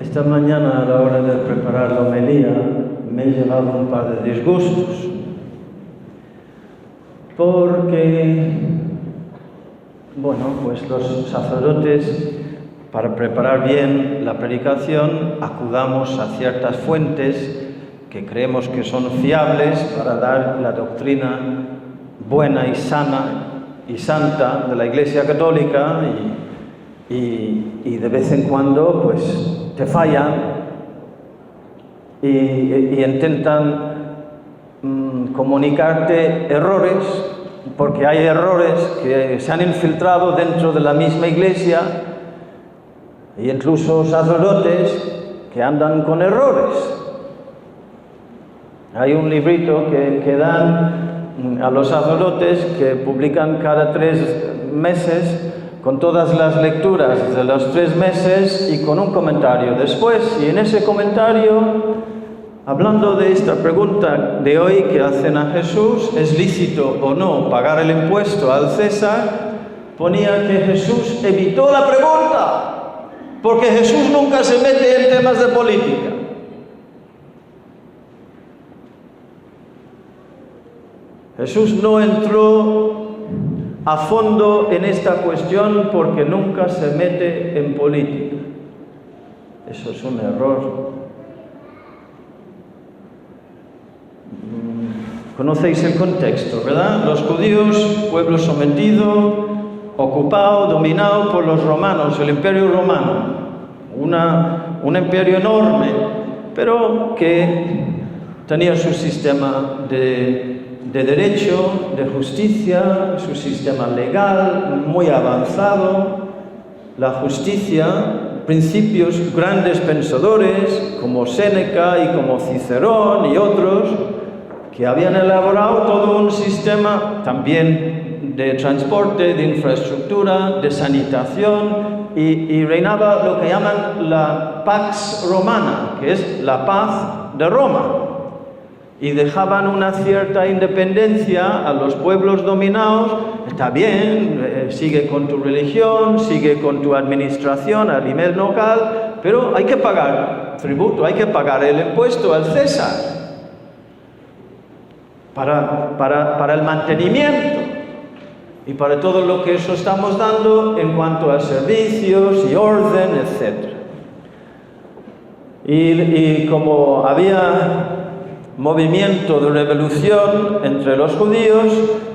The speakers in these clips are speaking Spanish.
Esta mañana, a la hora de preparar la homilía, me he llevado un par de disgustos. Porque, pues los sacerdotes, para preparar bien la predicación, acudamos a ciertas fuentes que creemos que son fiables para dar la doctrina buena y sana y santa de la Iglesia Católica y de vez en cuando pues te fallan y intentan comunicarte errores, porque hay errores que se han infiltrado dentro de la misma Iglesia e incluso sacerdotes que andan con errores. Hay un librito que dan a los sacerdotes que publican cada 3 meses con todas las lecturas de los 3 meses y con un comentario después. Y en ese comentario, hablando de esta pregunta de hoy que hacen a Jesús, ¿es lícito o no pagar el impuesto al César?, ponía que Jesús evitó la pregunta, porque Jesús nunca se mete en temas de política. Jesús no entró a fondo en esta cuestión porque nunca se mete en política. Eso es un error. Conocéis el contexto, ¿verdad? Los judíos, pueblo sometido, ocupado, dominado por los romanos, el Imperio Romano. Un imperio enorme, pero que tenía su sistema de derecho, de justicia, su sistema legal muy avanzado, la justicia, principios, grandes pensadores como Séneca y como Cicerón y otros, que habían elaborado todo un sistema también de transporte, de infraestructura, de sanitación, y reinaba lo que llaman la Pax Romana, que es la paz de Roma. Y dejaban una cierta independencia a los pueblos dominados. Está bien, sigue con tu religión, sigue con tu administración a nivel local, pero hay que pagar tributo, hay que pagar el impuesto al César para el mantenimiento y para todo lo que eso estamos dando en cuanto a servicios y orden, etc. Y como había movimiento de revolución entre los judíos,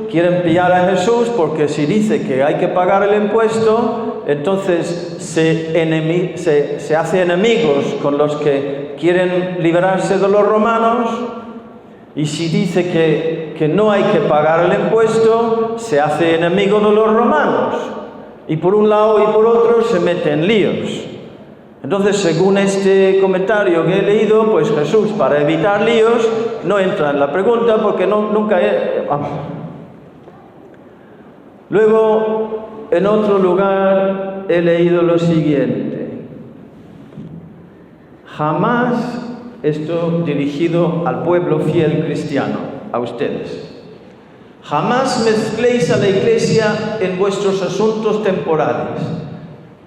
quieren pillar a Jesús porque si dice que hay que pagar el impuesto, entonces se hace enemigos con los que quieren liberarse de los romanos, y si dice que no hay que pagar el impuesto, se hace enemigo de los romanos, y por un lado y por otro se mete en líos. Entonces, según este comentario que he leído, pues Jesús, para evitar líos, no entra en la pregunta porque nunca... Luego, en otro lugar, he leído lo siguiente. Jamás, esto dirigido al pueblo fiel cristiano, a ustedes, jamás mezcléis a la Iglesia en vuestros asuntos temporales.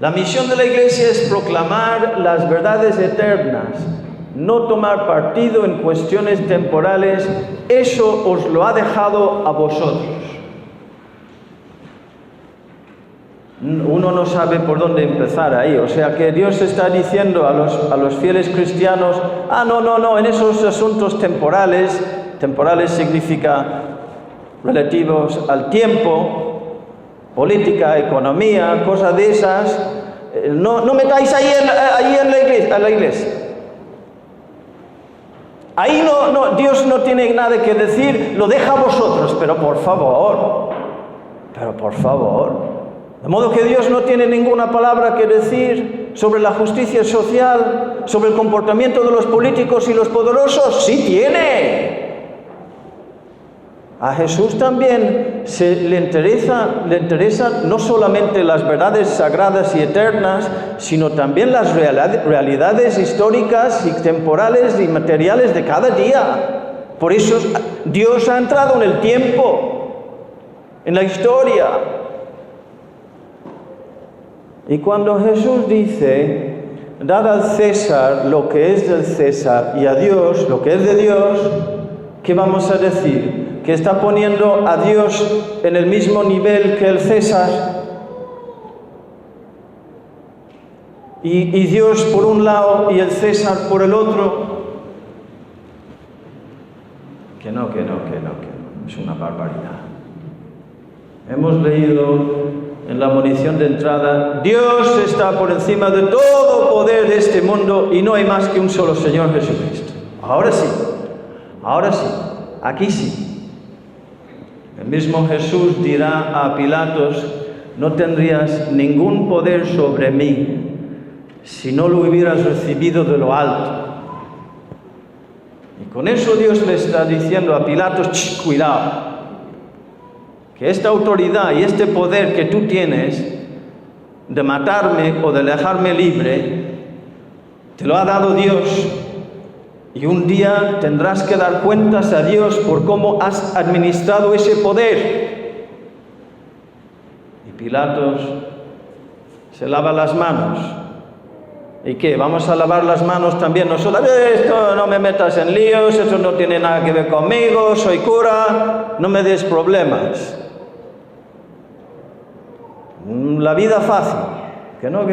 La misión de la Iglesia es proclamar las verdades eternas, no tomar partido en cuestiones temporales. Eso os lo ha dejado a vosotros. Uno no sabe por dónde empezar ahí. O sea que Dios está diciendo a los fieles cristianos, no, en esos asuntos temporales significa relativos al tiempo, política, economía, cosas de esas, no metáis ahí en la iglesia. Ahí Dios no tiene nada que decir, lo deja a vosotros, pero por favor. De modo que Dios no tiene ninguna palabra que decir sobre la justicia social, sobre el comportamiento de los políticos y los poderosos. Sí tiene. A Jesús también le interesan no solamente las verdades sagradas y eternas, sino también las realidades históricas y temporales y materiales de cada día. Por eso Dios ha entrado en el tiempo, en la historia. Y cuando Jesús dice, dad al César lo que es del César y a Dios lo que es de Dios, ¿qué vamos a decir? ¿Que está poniendo a Dios en el mismo nivel que el César? Y Dios por un lado y el César por el otro. Que no. Es una barbaridad. Hemos leído en la munición de entrada, Dios está por encima de todo poder de este mundo y no hay más que un solo Señor Jesucristo. Ahora sí, aquí sí. El mismo Jesús dirá a Pilatos, no tendrías ningún poder sobre mí si no lo hubieras recibido de lo alto. Y con eso Dios le está diciendo a Pilatos, cuidado, que esta autoridad y este poder que tú tienes de matarme o de dejarme libre, te lo ha dado Dios. Y un día tendrás que dar cuentas a Dios por cómo has administrado ese poder. Y Pilatos se lava las manos. ¿Y qué? ¿Vamos a lavar las manos también nosotros? Esto no me metas en líos, eso no tiene nada que ver conmigo, soy cura, no me des problemas. La vida fácil. Que no.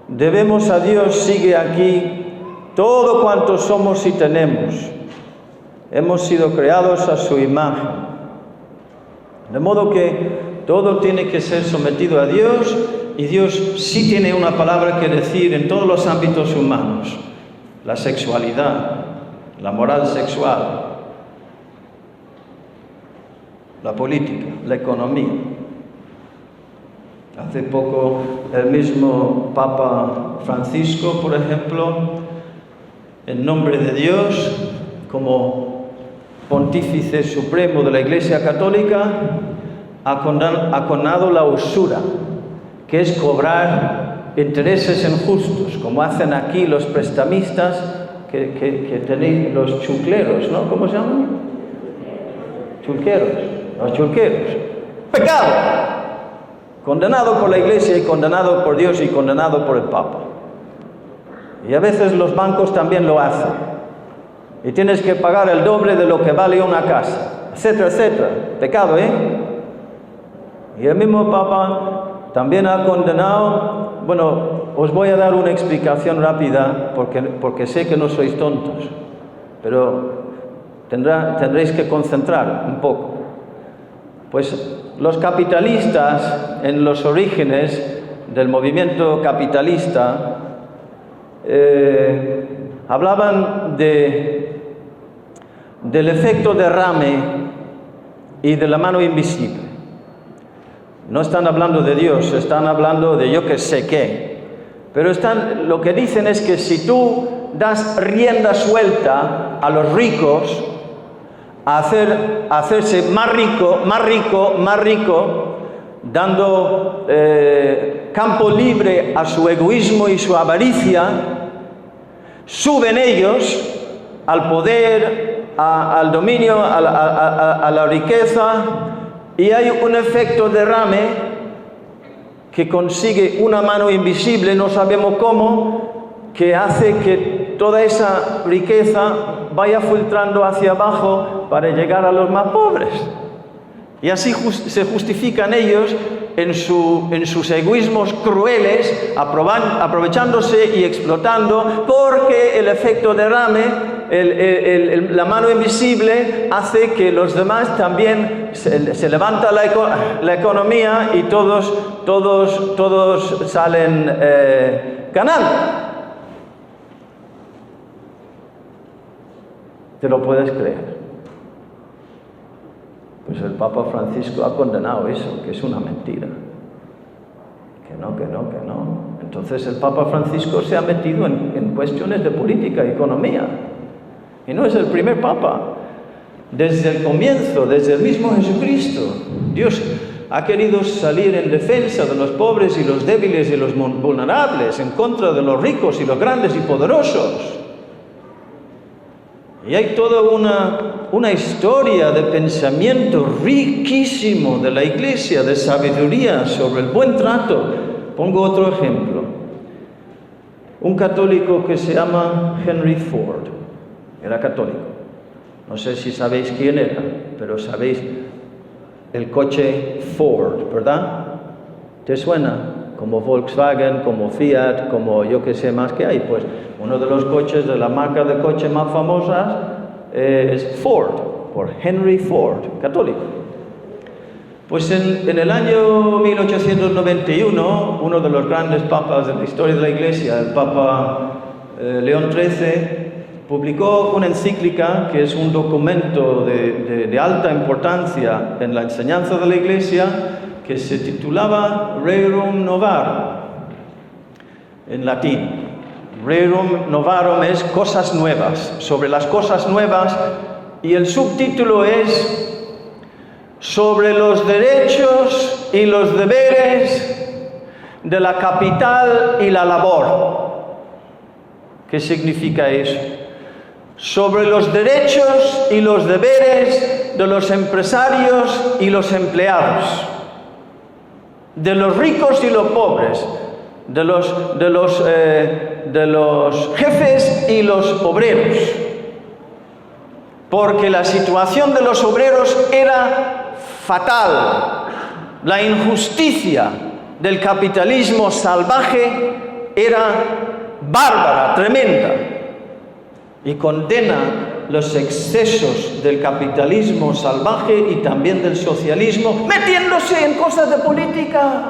Debemos a Dios, sigue aquí, todo cuanto somos y tenemos. Hemos sido creados a su imagen. De modo que todo tiene que ser sometido a Dios y Dios sí tiene una palabra que decir en todos los ámbitos humanos. La sexualidad, la moral sexual, la política, la economía. Hace poco el mismo Papa Francisco, por ejemplo, en nombre de Dios, como pontífice supremo de la Iglesia Católica, ha condenado la usura, que es cobrar intereses injustos, como hacen aquí los prestamistas que tenéis, los chulqueros, ¿no? ¿Cómo se llaman? Chulqueros. Los chulqueros. ¡Pecado! Condenado por la Iglesia y condenado por Dios y condenado por el Papa. Y a veces los bancos también lo hacen. Y tienes que pagar el doble de lo que vale una casa, etcétera, etcétera. Pecado, ¿eh? Y el mismo Papa también ha condenado. Bueno, os voy a dar una explicación rápida porque sé que no sois tontos, pero tendréis que concentrar un poco. Pues los capitalistas, en los orígenes del movimiento capitalista, hablaban del efecto derrame y de la mano invisible. No están hablando de Dios, están hablando de yo que sé qué. Pero lo que dicen es que si tú das rienda suelta a los ricos, a hacerse más rico, dando campo libre a su egoísmo y su avaricia, suben ellos al poder, al dominio, a la riqueza, y hay un efecto derrame que consigue una mano invisible, no sabemos cómo, que hace que toda esa riqueza vaya filtrando hacia abajo para llegar a los más pobres. Y así se justifican ellos en sus egoísmos crueles, aprovechándose y explotando, porque el efecto derrame, la mano invisible, hace que los demás también se levanta la economía y todos salen ganando. ¿Te lo puedes creer? Pues el Papa Francisco ha condenado eso, que es una mentira. Que no. Entonces el Papa Francisco se ha metido en cuestiones de política y economía. Y no es el primer Papa. Desde el comienzo, desde el mismo Jesucristo, Dios ha querido salir en defensa de los pobres y los débiles y los vulnerables, en contra de los ricos y los grandes y poderosos. Y hay toda una historia de pensamiento riquísimo de la Iglesia, de sabiduría sobre el buen trato Pongo otro ejemplo. Un católico que se llama Henry Ford, era católico. No sé si sabéis quién era, pero sabéis el coche Ford, ¿verdad? ¿Te suena? Como Volkswagen, como Fiat, como yo que sé más que hay. Pues uno de los coches de la marca de coche más famosas es Ford, por Henry Ford, católico. Pues en el año 1891, uno de los grandes papas de la historia de la Iglesia, el Papa León XIII, publicó una encíclica que es un documento de alta importancia en la enseñanza de la Iglesia, que se titulaba Rerum Novarum, en latín. Rerum Novarum es cosas nuevas, sobre las cosas nuevas, y el subtítulo es sobre los derechos y los deberes de la capital y la labor. ¿Qué significa eso? Sobre los derechos y los deberes de los empresarios y los empleados, de los ricos y los pobres, de los jefes y los obreros. Porque la situación de los obreros era fatal. La injusticia del capitalismo salvaje era bárbara, tremenda, y condena los excesos del capitalismo salvaje y también del socialismo, metiéndose en cosas de política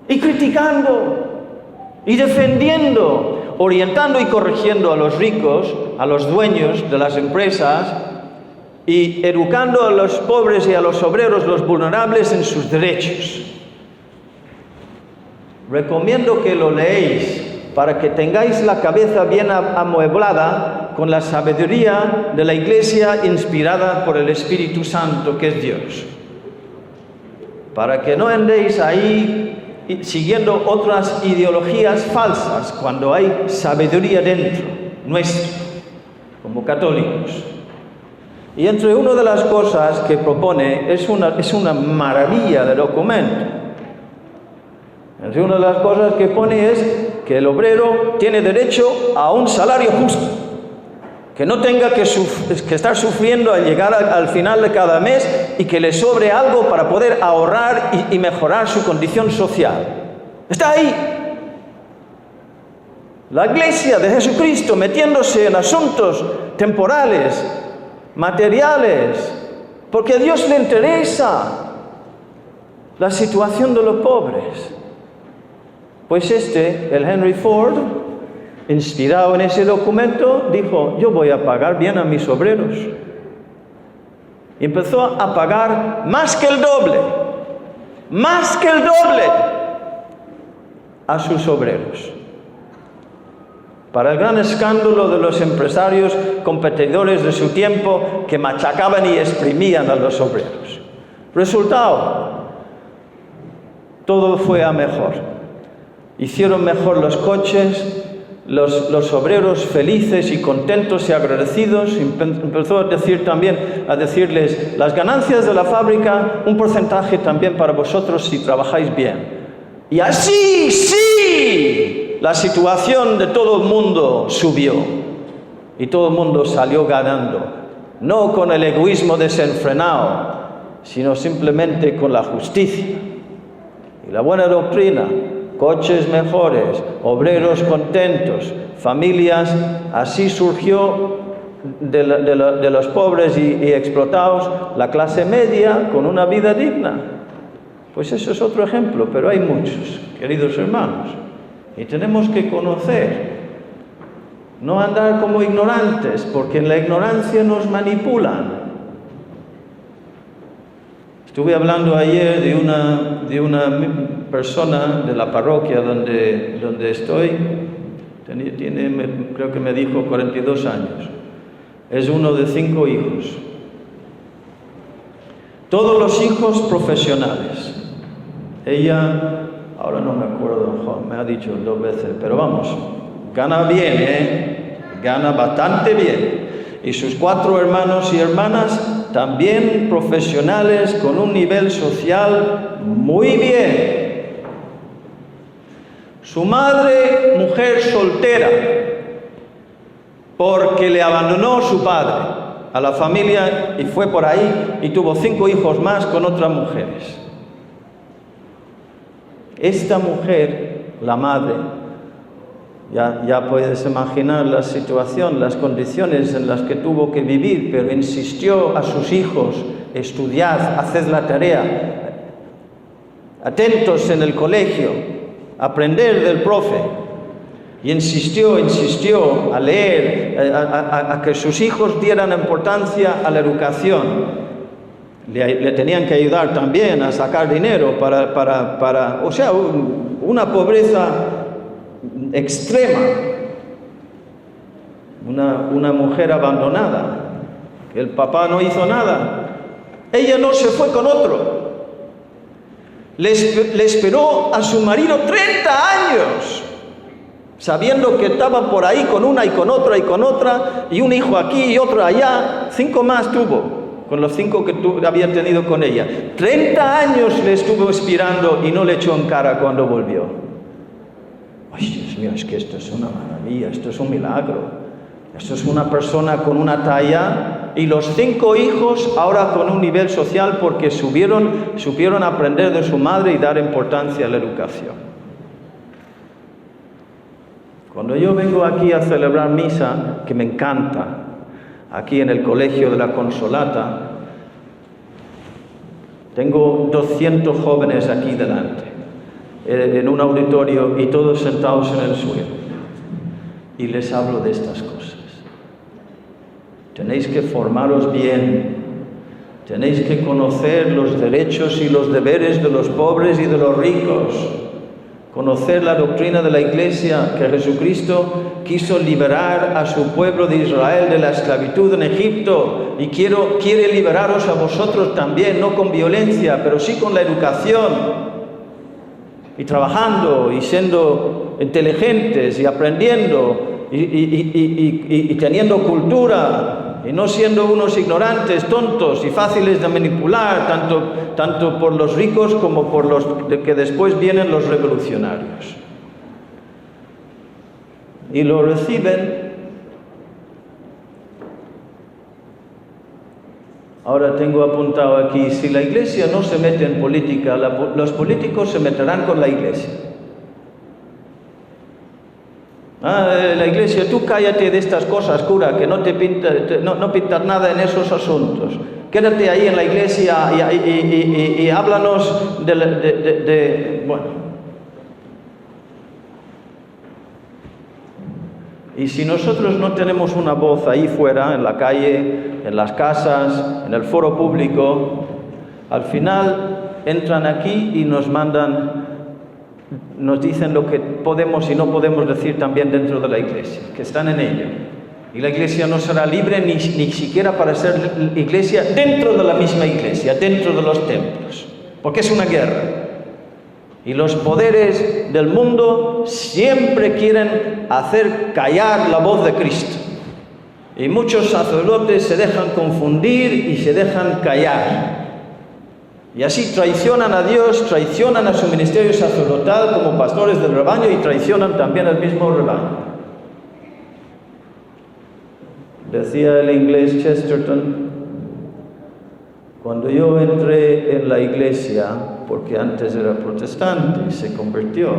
y criticando y defendiendo, orientando y corrigiendo a los ricos, a los dueños de las empresas, y educando a los pobres y a los obreros, los vulnerables, en sus derechos. Recomiendo que lo leéis para que tengáis la cabeza bien amueblada con la sabiduría de la Iglesia inspirada por el Espíritu Santo, que es Dios. Para que no andéis ahí siguiendo otras ideologías falsas cuando hay sabiduría dentro nuestro, como católicos. Y entre una de las cosas que propone es una maravilla de documento. Entre una de las cosas que pone es que el obrero tiene derecho a un salario justo, que no tenga que estar sufriendo al llegar al final de cada mes y que le sobre algo para poder ahorrar y mejorar su condición social. Está ahí. La Iglesia de Jesucristo metiéndose en asuntos temporales, materiales, porque a Dios le interesa la situación de los pobres. Pues el Henry Ford, inspirado en ese documento, dijo: yo voy a pagar bien a mis obreros. Y empezó a pagar más que el doble a sus obreros. Para el gran escándalo de los empresarios competidores de su tiempo, que machacaban y exprimían a los obreros. Resultado, todo fue a mejor. Hicieron mejor los coches, los obreros felices y contentos y agradecidos. Empezó a decirles: las ganancias de la fábrica, un porcentaje también para vosotros si trabajáis bien. Y así, sí, la situación de todo el mundo subió y todo el mundo salió ganando, no con el egoísmo desenfrenado, sino simplemente con la justicia y la buena doctrina. Coches mejores, obreros contentos, familias. Así surgió de los pobres y explotados la clase media con una vida digna. Pues eso es otro ejemplo, pero hay muchos, queridos hermanos. Y tenemos que conocer, no andar como ignorantes, porque en la ignorancia nos manipulan. Estuve hablando ayer de una persona de la parroquia donde estoy. Creo que me dijo 42 años. Es uno de 5 hijos. Todos los hijos profesionales. Ella, ahora no me acuerdo, me ha dicho 2 veces, pero vamos, gana bien, gana bastante bien. Y sus 4 hermanos y hermanas también profesionales, con un nivel social muy bien. Su madre, mujer soltera, porque le abandonó su padre a la familia y fue por ahí y tuvo 5 hijos más con otras mujeres. Esta mujer, la madre, ya puedes imaginar la situación, las condiciones en las que tuvo que vivir, pero insistió a sus hijos: estudiad, haced la tarea, atentos en el colegio, aprender del profe. Y insistió a leer, a que sus hijos dieran importancia a la educación. Le tenían que ayudar también a sacar dinero o sea, una pobreza extrema. Una mujer abandonada, que el papá no hizo nada. Ella no se fue con otro. Le esperó a su marido 30 años. Sabiendo que estaba por ahí con una y con otra, y un hijo aquí y otro allá. 5 más tuvo, con los 5 que había tenido con ella. 30 años le estuvo esperando y no le echó en cara cuando volvió. Ay, Dios mío, es que esto es una maravilla, esto es un milagro. Esto es una persona con una talla, y los 5 hijos ahora con un nivel social porque supieron aprender de su madre y dar importancia a la educación. Cuando yo vengo aquí a celebrar misa, que me encanta, aquí en el Colegio de la Consolata, tengo 200 jóvenes aquí delante, en un auditorio, y todos sentados en el suelo. Y les hablo de estas cosas. Tenéis que formaros bien, tenéis que conocer los derechos y los deberes de los pobres y de los ricos. Conocer la doctrina de la Iglesia, que Jesucristo quiso liberar a su pueblo de Israel de la esclavitud en Egipto, y quiere liberaros a vosotros también, no con violencia, pero sí con la educación, y trabajando, y siendo inteligentes, y aprendiendo, y teniendo cultura, y no siendo unos ignorantes, tontos y fáciles de manipular, tanto por los ricos como por los que después vienen los revolucionarios. Y lo reciben. Ahora tengo apuntado aquí: si la Iglesia no se mete en política, los políticos se meterán con la Iglesia. La Iglesia, tú cállate de estas cosas, cura, que no pintas nada en esos asuntos. Quédate ahí en la Iglesia y háblanos bueno. Y si nosotros no tenemos una voz ahí fuera, en la calle, en las casas, en el foro público, al final entran aquí y nos dicen lo que podemos y no podemos decir también dentro de la Iglesia, que están en ello. Y la Iglesia no será libre ni siquiera para ser Iglesia dentro de la misma Iglesia, dentro de los templos, porque es una guerra. Y los poderes del mundo siempre quieren hacer callar la voz de Cristo. Y muchos sacerdotes se dejan confundir y se dejan callar. Y así traicionan a Dios, traicionan a su ministerio sacerdotal como pastores del rebaño, y traicionan también al mismo rebaño. Decía el inglés Chesterton: cuando yo entré en la Iglesia, porque antes era protestante, se convirtió,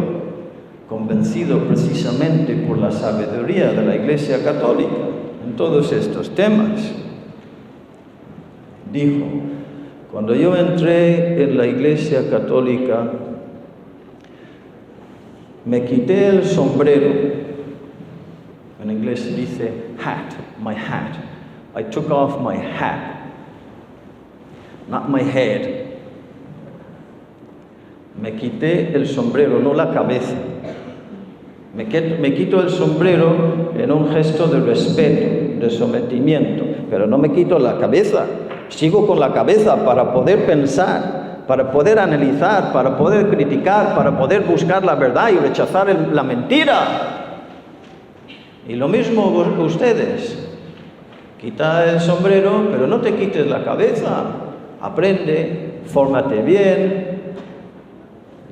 convencido precisamente por la sabiduría de la Iglesia católica en todos estos temas, dijo: cuando yo entré en la Iglesia católica, me quité el sombrero. En inglés dice hat, my hat. I took off my hat, not my head. Me quité el sombrero, no la cabeza. Me quito el sombrero en un gesto de respeto, de sometimiento, pero no me quito la cabeza. Sigo con la cabeza para poder pensar, para poder analizar, para poder criticar, para poder buscar la verdad y rechazar la mentira. Y lo mismo ustedes. Quita el sombrero, pero no te quites la cabeza. Aprende, fórmate bien,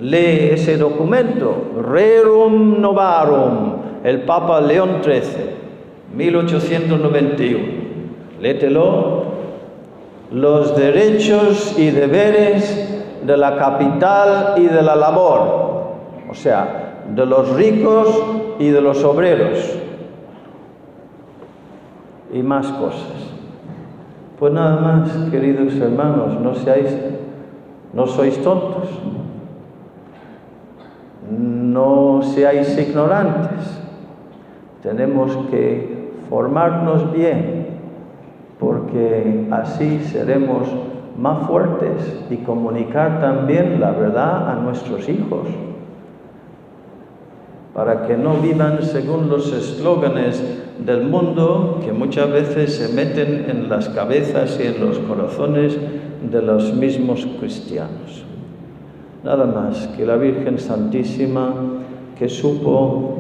lee ese documento, Rerum Novarum, el Papa León XIII, 1891. Léetelo. Los derechos y deberes de la capital y de la labor, o sea, de los ricos y de los obreros, y más cosas. Pues nada más, queridos hermanos, no sois tontos, no seáis ignorantes. Tenemos que formarnos bien, porque así seremos más fuertes y comunicar también la verdad a nuestros hijos, para que no vivan según los eslóganes del mundo que muchas veces se meten en las cabezas y en los corazones de los mismos cristianos. Nada más, que la Virgen Santísima, que supo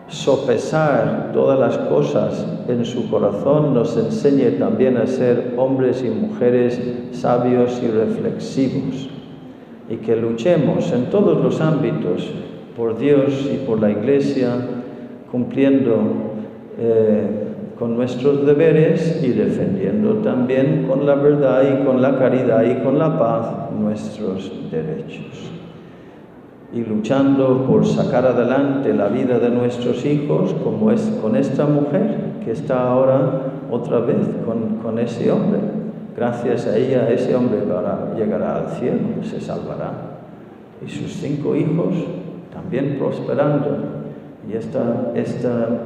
sopesar todas las cosas en su corazón, nos enseñe también a ser hombres y mujeres sabios y reflexivos, y que luchemos en todos los ámbitos por Dios y por la Iglesia, cumpliendo con nuestros deberes y defendiendo también con la verdad y con la caridad y con la paz nuestros derechos. Y luchando por sacar adelante la vida de nuestros hijos, como es con esta mujer que está ahora otra vez con ese hombre. Gracias a ella, ese hombre llegará al cielo, se salvará. Y sus 5 hijos también prosperando. Y esta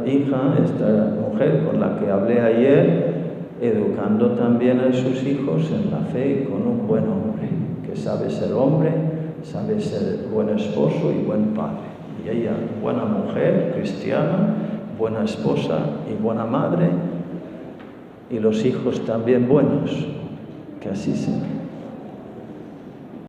hija, esta mujer con la que hablé ayer, educando también a sus hijos en la fe con un buen hombre, que sabe ser hombre, sabe ser buen esposo y buen padre. Y ella, buena mujer, cristiana, buena esposa y buena madre, y los hijos también buenos. Que así sea.